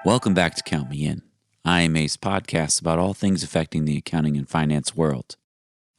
Welcome back to Count Me In. I am Ace Podcast about all things affecting the accounting and finance world.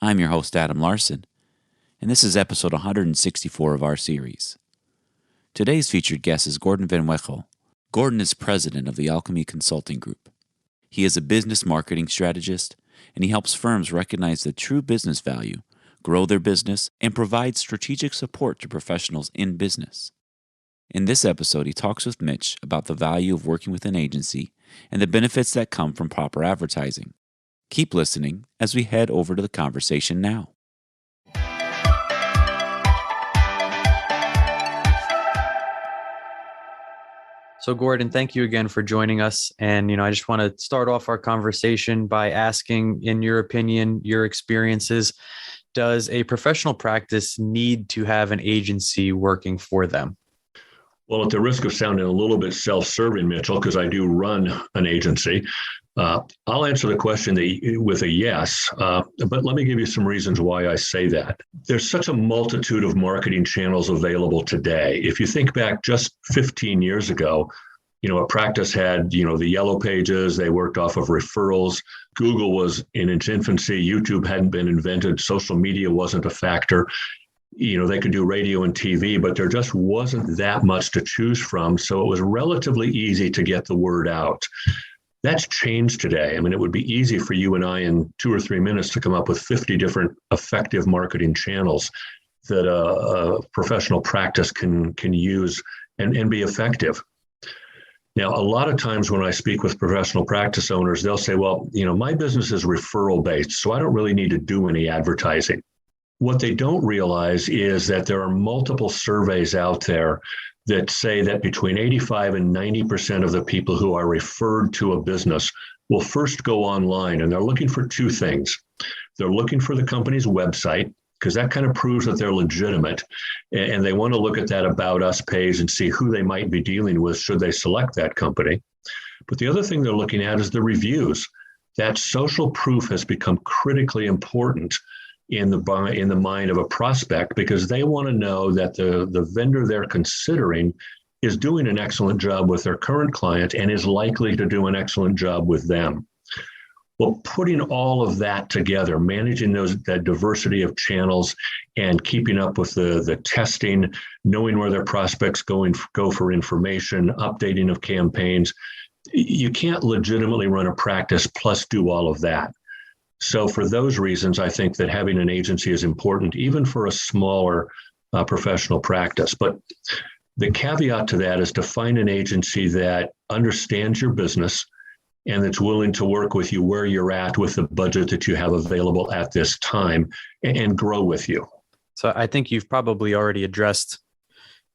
I'm your host, Adam Larson, and this is episode 164 of our series. Today's featured guest is Gordon Van Wechel. Gordon is president of the Alchemy Consulting Group. He is a business marketing strategist, and he helps firms recognize the true business value, grow their business, and provide strategic support to professionals in business. In this episode, he talks with Mitch about the value of working with an agency and the benefits that come from proper advertising. Keep listening as we head over to the conversation now. So Gordon, thank you again for joining us. And, I just want to start off our conversation by asking, in your opinion, your experiences, does a professional practice need to have an agency working for them? Well, at the risk of sounding a little bit self-serving, Mitchell, because I do run an agency, I'll answer the question with a yes, but let me give you some reasons why I say that. There's such a multitude of marketing channels available today. If you think back just 15 years ago, a practice had, the yellow pages, they worked off of referrals. Google was in its infancy, YouTube hadn't been invented, social media wasn't a factor. They could do radio and TV, but there just wasn't that much to choose from. So it was relatively easy to get the word out. That's changed today. It would be easy for you and I in 2 or 3 minutes to come up with 50 different effective marketing channels that a professional practice can use and be effective. Now, a lot of times when I speak with professional practice owners, they'll say, well, my business is referral based, so I don't really need to do any advertising. What they don't realize is that there are multiple surveys out there that say that between 85 and 90% of the people who are referred to a business will first go online, and they're looking for 2 things. They're looking for the company's website, because that kind of proves that they're legitimate, and they want to look at that About Us page and see who they might be dealing with should they select that company. But the other thing they're looking at is the reviews. That social proof has become critically important in the mind of a prospect, because they want to know that the vendor they're considering is doing an excellent job with their current client and is likely to do an excellent job with them. Well, putting all of that together, managing that diversity of channels and keeping up with the testing, knowing where their prospects go for information, updating of campaigns, you can't legitimately run a practice plus do all of that. So for those reasons, I think that having an agency is important, even for a smaller professional practice. But the caveat to that is to find an agency that understands your business and that's willing to work with you where you're at with the budget that you have available at this time and grow with you. So I think you've probably already addressed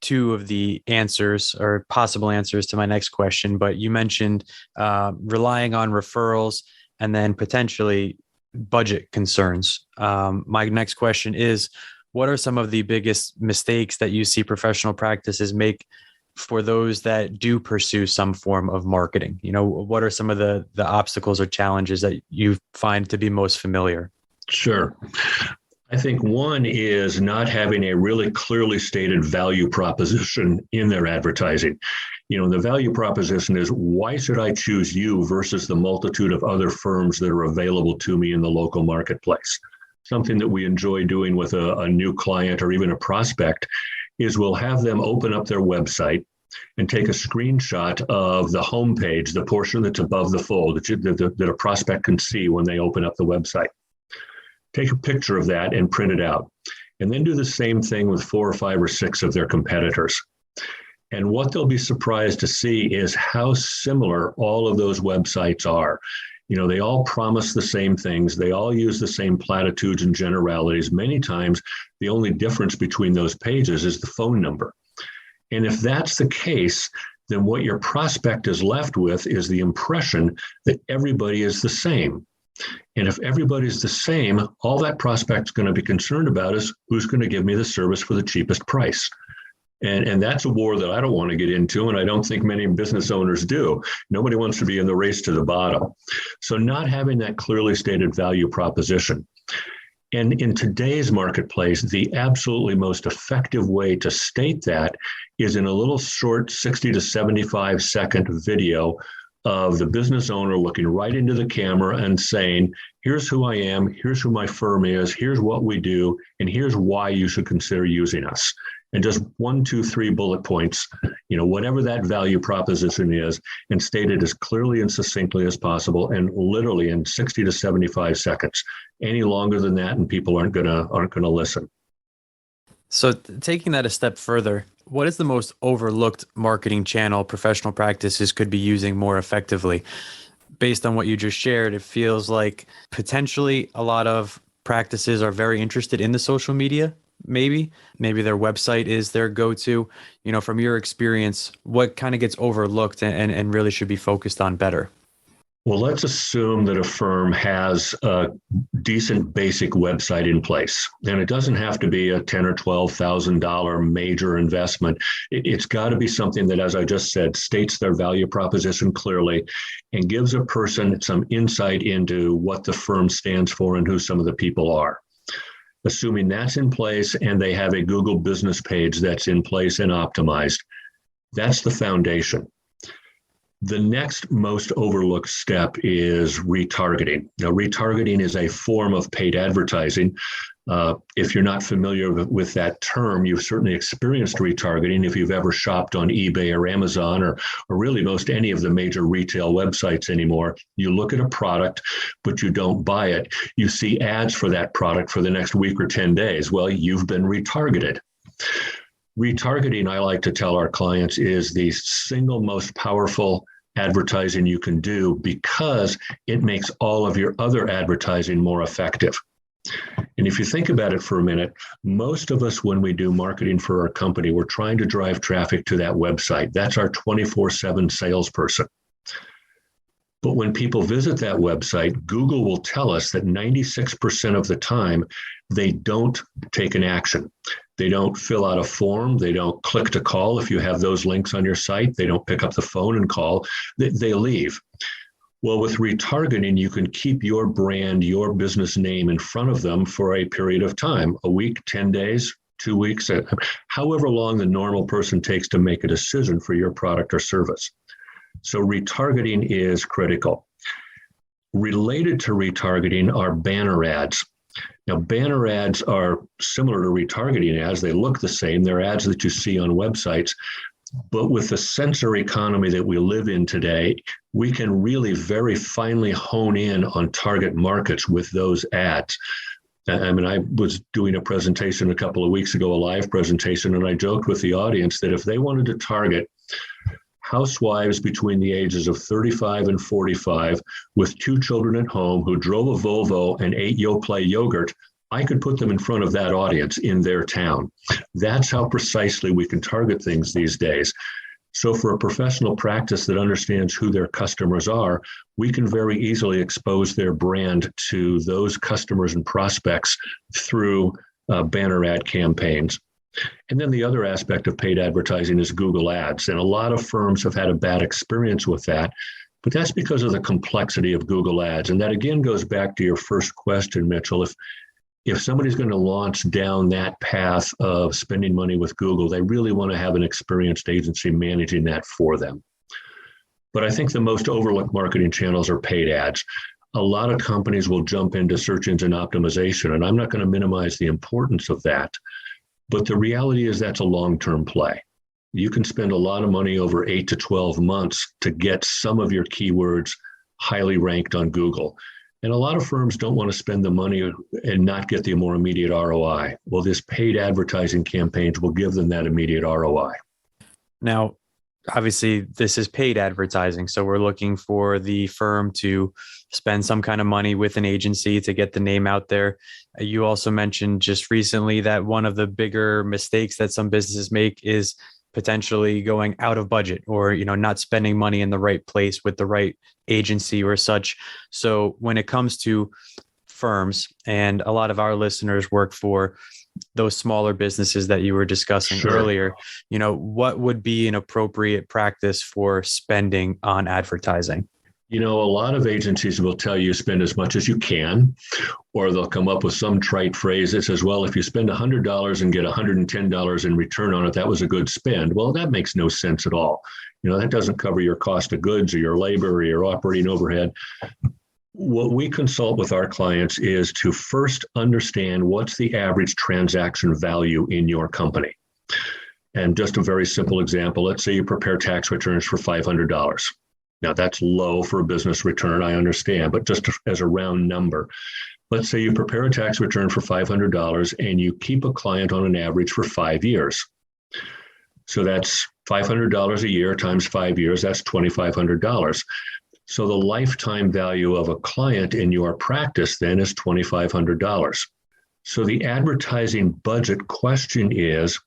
2 of the answers or possible answers to my next question, but you mentioned relying on referrals and then potentially budget concerns. My next question is, what are some of the biggest mistakes that you see professional practices make for those that do pursue some form of marketing? What are some of the obstacles or challenges that you find to be most familiar? Sure. I think one is not having a really clearly stated value proposition in their advertising. The value proposition is, why should I choose you versus the multitude of other firms that are available to me in the local marketplace? Something that we enjoy doing with a new client or even a prospect is we'll have them open up their website and take a screenshot of the homepage, the portion that's above the fold that a prospect can see when they open up the website. Take a picture of that and print it out, and then do the same thing with 4 or 5 or 6 of their competitors. And what they'll be surprised to see is how similar all of those websites are. They all promise the same things. They all use the same platitudes and generalities. Many times, the only difference between those pages is the phone number. And if that's the case, then what your prospect is left with is the impression that everybody is the same. And if everybody's the same, all that prospect's going to be concerned about is who's going to give me the service for the cheapest price. And that's a war that I don't want to get into, and I don't think many business owners do. Nobody wants to be in the race to the bottom. So not having that clearly stated value proposition. And in today's marketplace, the absolutely most effective way to state that is in a little short 60 to 75-second video of the business owner looking right into the camera and saying, here's who I am, here's who my firm is, here's what we do, and here's why you should consider using us. And just 1, 2, 3 bullet points, whatever that value proposition is, and state it as clearly and succinctly as possible, and literally in 60 to 75 seconds. Any longer than that, and people aren't gonna listen. So taking that a step further, what is the most overlooked marketing channel professional practices could be using more effectively? Based on what you just shared, it feels like potentially a lot of practices are very interested in the social media. Maybe their website is their go-to. From your experience, what kind of gets overlooked and really should be focused on better? Well, let's assume that a firm has a decent basic website in place, and it doesn't have to be a $10,000 or $12,000 major investment. It's got to be something that, as I just said, states their value proposition clearly and gives a person some insight into what the firm stands for and who some of the people are. Assuming that's in place and they have a Google business page that's in place and optimized, that's the foundation. The next most overlooked step is retargeting. Now, retargeting is a form of paid advertising. If you're not familiar with that term, you've certainly experienced retargeting if you've ever shopped on eBay or Amazon or really most any of the major retail websites anymore. You look at a product, but you don't buy it. You see ads for that product for the next week or 10 days. Well, you've been retargeted. Retargeting, I like to tell our clients, is the single most powerful advertising you can do because it makes all of your other advertising more effective. And if you think about it for a minute, most of us, when we do marketing for our company, we're trying to drive traffic to that website. That's our 24/7 salesperson. But when people visit that website, Google will tell us that 96% of the time, they don't take an action. They don't fill out a form. They don't click to call. If you have those links on your site, they don't pick up the phone and call. They leave. Well, with retargeting, you can keep your brand, your business name in front of them for a period of time, a week, 10 days, 2 weeks, however long the normal person takes to make a decision for your product or service. So retargeting is critical. Related to retargeting are banner ads. Now, banner ads are similar to retargeting ads. They look the same. They're ads that you see on websites. But with the sensor economy that we live in today, we can really very finely hone in on target markets with those ads. I mean, I was doing a presentation a couple of weeks ago, a live presentation, and I joked with the audience that if they wanted to target housewives between the ages of 35 and 45 with 2 children at home who drove a Volvo and ate Yoplait yogurt, I could put them in front of that audience in their town. That's how precisely we can target things these days. So for a professional practice that understands who their customers are, we can very easily expose their brand to those customers and prospects through banner ad campaigns. And then the other aspect of paid advertising is Google Ads. And a lot of firms have had a bad experience with that, but that's because of the complexity of Google Ads. And that again goes back to your first question, Mitchell. If somebody's going to launch down that path of spending money with Google, they really want to have an experienced agency managing that for them. But I think the most overlooked marketing channels are paid ads. A lot of companies will jump into search engine optimization, and I'm not going to minimize the importance of that. But the reality is that's a long-term play. You can spend a lot of money over 8 to 12 months to get some of your keywords highly ranked on Google. And a lot of firms don't want to spend the money and not get the more immediate ROI. Well, this paid advertising campaigns will give them that immediate ROI. Now, obviously, this is paid advertising. So we're looking for the firm to spend some kind of money with an agency to get the name out there. You also mentioned just recently that one of the bigger mistakes that some businesses make is potentially going out of budget or, not spending money in the right place with the right agency or such. So when it comes to firms, and a lot of our listeners work for those smaller businesses that you were discussing earlier, what would be an appropriate practice for spending on advertising? A lot of agencies will tell you spend as much as you can, or they'll come up with some trite phrase that says, well, if you spend $100 and get $110 in return on it, that was a good spend. Well, that makes no sense at all. That doesn't cover your cost of goods or your labor or your operating overhead. What we consult with our clients is to first understand what's the average transaction value in your company. And just a very simple example, let's say you prepare tax returns for $500. Now, that's low for a business return, I understand, but just as a round number, let's say you prepare a tax return for $500 and you keep a client on an average for 5 years. So that's $500 a year times 5 years, that's $2,500. So the lifetime value of a client in your practice then is $2,500. So the advertising budget question is,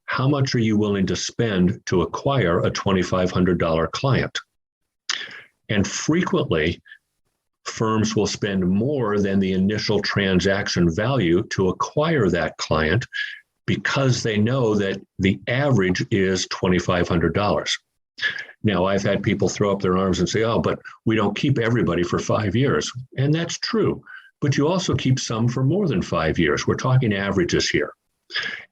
how much are you willing to spend to acquire a $2,500 client? And frequently, firms will spend more than the initial transaction value to acquire that client because they know that the average is $2,500. Now, I've had people throw up their arms and say, oh, but we don't keep everybody for 5 years. And that's true. But you also keep some for more than 5 years. We're talking averages here.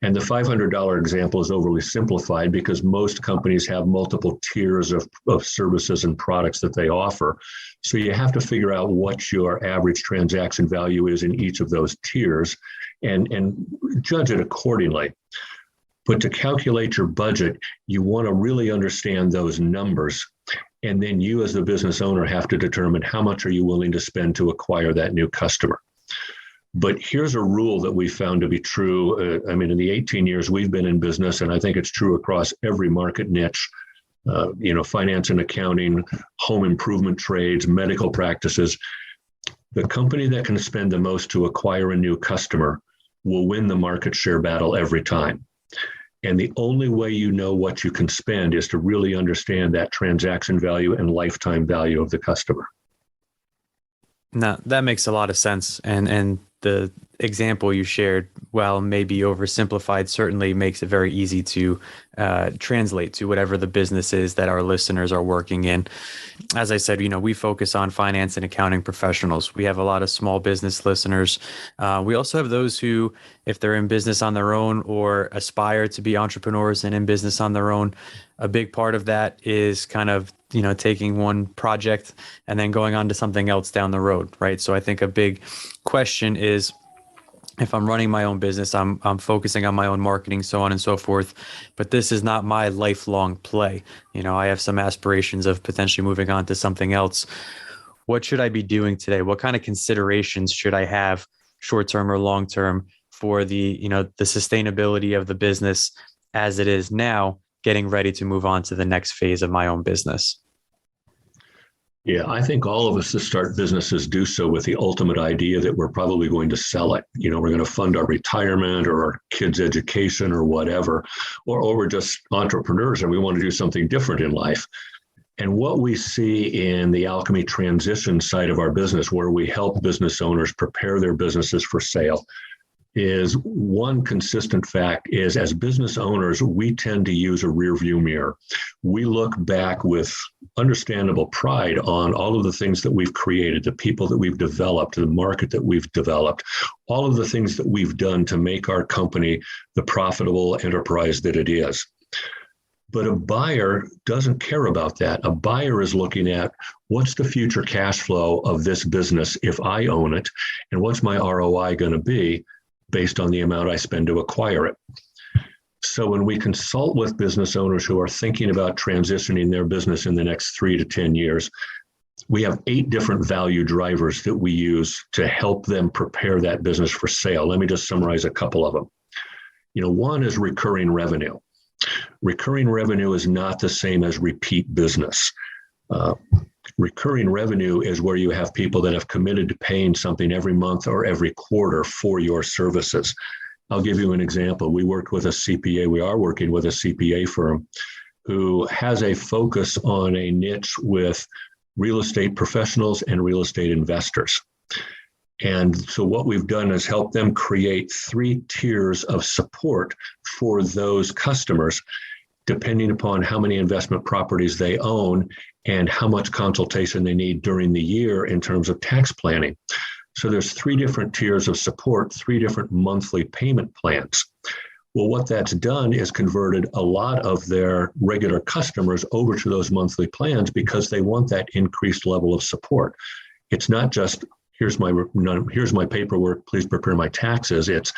And the $500 example is overly simplified because most companies have multiple tiers of services and products that they offer. So you have to figure out what your average transaction value is in each of those tiers and judge it accordingly. But to calculate your budget, you want to really understand those numbers. And then you as the business owner have to determine how much are you willing to spend to acquire that new customer. But here's a rule that we found to be true. In the 18 years we've been in business, and I think it's true across every market niche, finance and accounting, home improvement trades, medical practices. The company that can spend the most to acquire a new customer will win the market share battle every time. And the only way you know what you can spend is to really understand that transaction value and lifetime value of the customer. No, that makes a lot of sense. And the example you shared, while maybe oversimplified, certainly makes it very easy to translate to whatever the business is that our listeners are working in. As I said, we focus on finance and accounting professionals. We have a lot of small business listeners. We also have those who, if they're in business on their own or aspire to be entrepreneurs and in business on their own, a big part of that is kind of taking one project and then going on to something else down the road, right? So I think a big question is, if I'm running my own business, I'm focusing on my own marketing, so on and so forth, but this is not my lifelong play. I have some aspirations of potentially moving on to something else. What should I be doing today? What kind of considerations should I have, short-term or long-term, for the sustainability of the business as it is now, getting ready to move on to the next phase of my own business? Yeah, I think all of us that start businesses do so with the ultimate idea that we're probably going to sell it. We're going to fund our retirement or our kids' education or whatever, or we're just entrepreneurs and we want to do something different in life. And what we see in the Alchemy Transition side of our business, where we help business owners prepare their businesses for sale, is one consistent fact is, as business owners, we tend to use a rear view mirror. We look back with understandable pride on all of the things that we've created, the people that we've developed, the market that we've developed, all of the things that we've done to make our company the profitable enterprise that it is. But a buyer doesn't care about that. A buyer is looking at, what's the future cash flow of this business if I own it, and what's my ROI going to be based on the amount I spend to acquire it. So when we consult with business owners who are thinking about transitioning their business in the next 3 to 10 years, we have 8 different value drivers that we use to help them prepare that business for sale. Let me just summarize a couple of them. One is recurring revenue. Recurring revenue is not the same as repeat business. Recurring revenue is where you have people that have committed to paying something every month or every quarter for your services. I'll give you an example. We are working with a CPA firm who has a focus on a niche with real estate professionals and real estate investors. And so what we've done is help them create 3 tiers of support for those customers. depending upon how many investment properties they own and how much consultation they need during the year in terms of tax planning. So there's 3 different tiers of support, 3 different monthly payment plans. Well, what that's done is converted a lot of their regular customers over to those monthly plans because they want that increased level of support. It's not just, here's my paperwork, please prepare my taxes. It's,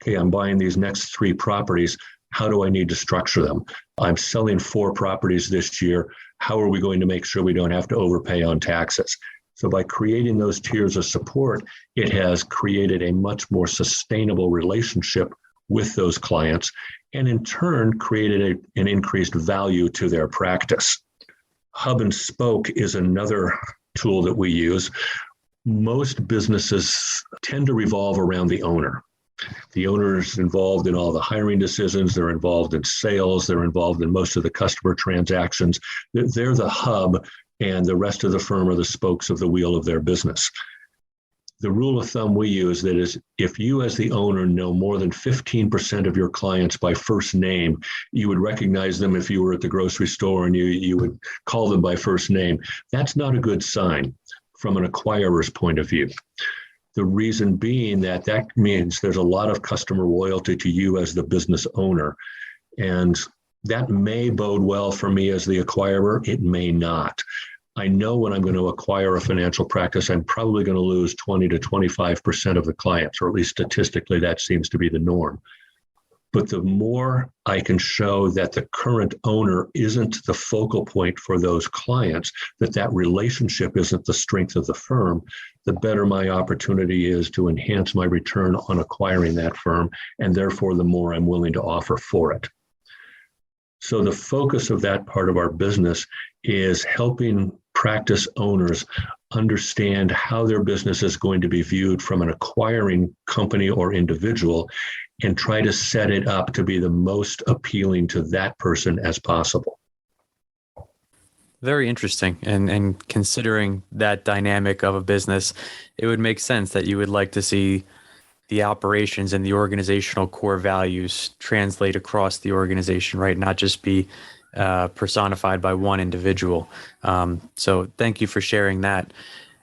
okay, I'm buying these next 3 properties. How do I need to structure them? I'm selling 4 properties this year. How are we going to make sure we don't have to overpay on taxes? So by creating those tiers of support, it has created a much more sustainable relationship with those clients, and in turn created an increased value to their practice. Hub and spoke is another tool that we use. Most businesses tend to revolve around the owner. The owner is involved in all the hiring decisions. They're involved in sales. They're involved in most of the customer transactions. They're the hub, and the rest of the firm are the spokes of the wheel of their business. The rule of thumb we use that is, if you as the owner know more than 15% of your clients by first name, you would recognize them if you were at the grocery store and you would call them by first name. That's not a good sign from an acquirer's point of view. The reason being that means there's a lot of customer loyalty to you as the business owner. And that may bode well for me as the acquirer. It may not. I know when I'm going to acquire a financial practice, I'm probably going to lose 20 to 25% of the clients, or at least statistically, that seems to be the norm. But the more I can show that the current owner isn't the focal point for those clients, that relationship isn't the strength of the firm, the better my opportunity is to enhance my return on acquiring that firm, and therefore the more I'm willing to offer for it. So the focus of that part of our business is helping practice owners understand how their business is going to be viewed from an acquiring company or individual, and try to set it up to be the most appealing to that person as possible. Very interesting. And considering that dynamic of a business, it would make sense that you would like to see the operations and the organizational core values translate across the organization, right? Not just be personified by one individual. So thank you for sharing that.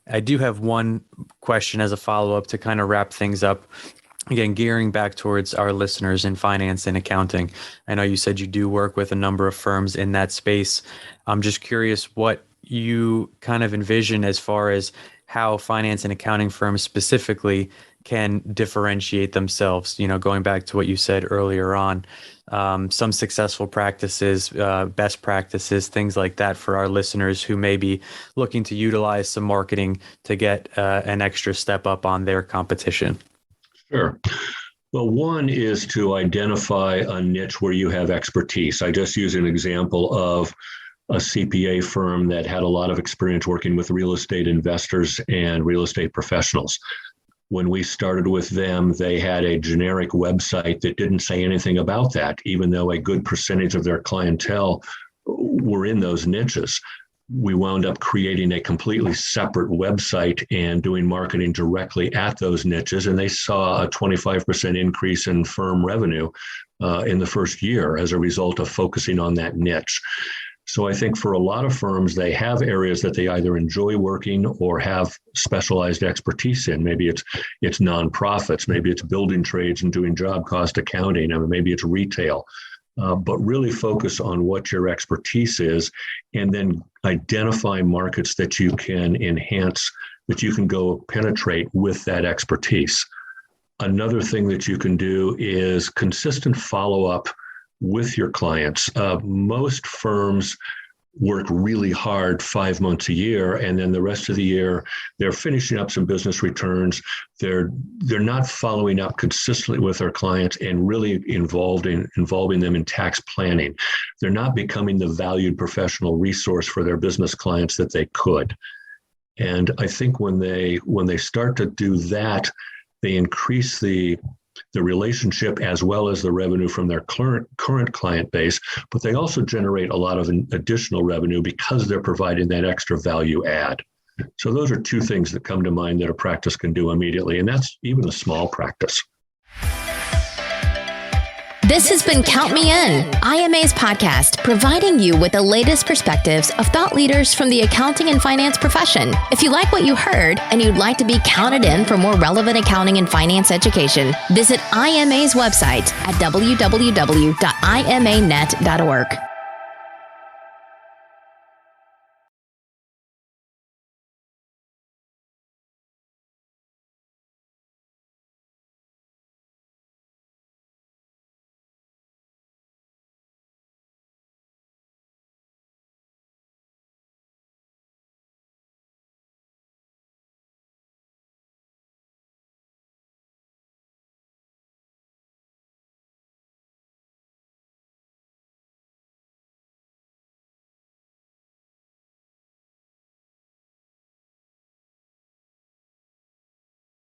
I do have one question as a follow-up to kind of wrap things up. Again, gearing back towards our listeners in finance and accounting. I know you said you do work with a number of firms in that space. I'm just curious what you kind of envision as far as how finance and accounting firms specifically can differentiate themselves, going back to what you said earlier on, some successful practices, best practices, things like that for our listeners who may be looking to utilize some marketing to get an extra step up on their competition. Sure. Well, one is to identify a niche where you have expertise. I just use an example of a CPA firm that had a lot of experience working with real estate investors and real estate professionals. When we started with them, they had a generic website that didn't say anything about that, even though a good percentage of their clientele were in those niches. We wound up creating a completely separate website and doing marketing directly at those niches. And they saw a 25% increase in firm revenue in the first year as a result of focusing on that niche. So I think for a lot of firms, they have areas that they either enjoy working or have specialized expertise in. Maybe it's nonprofits, maybe it's building trades and doing job cost accounting, and maybe it's retail. But really focus on what your expertise is, and then identify markets that you can enhance, that you can go penetrate with that expertise. Another thing that you can do is consistent follow-up with your clients. Most firms work really hard 5 months a year, and then the rest of the year they're finishing up some business returns. They're not following up consistently with our clients and really involving them in tax planning. They're not becoming the valued professional resource for their business clients that they could. And I think when they start to do that, they increase the relationship as well as the revenue from their current client base, but they also generate a lot of additional revenue because they're providing that extra value add. So those are two things that come to mind that a practice can do immediately, and that's even a small practice. This has been Count Me In, IMA's podcast, providing you with the latest perspectives of thought leaders from the accounting and finance profession. If you like what you heard and you'd like to be counted in for more relevant accounting and finance education, visit IMA's website at www.imanet.org.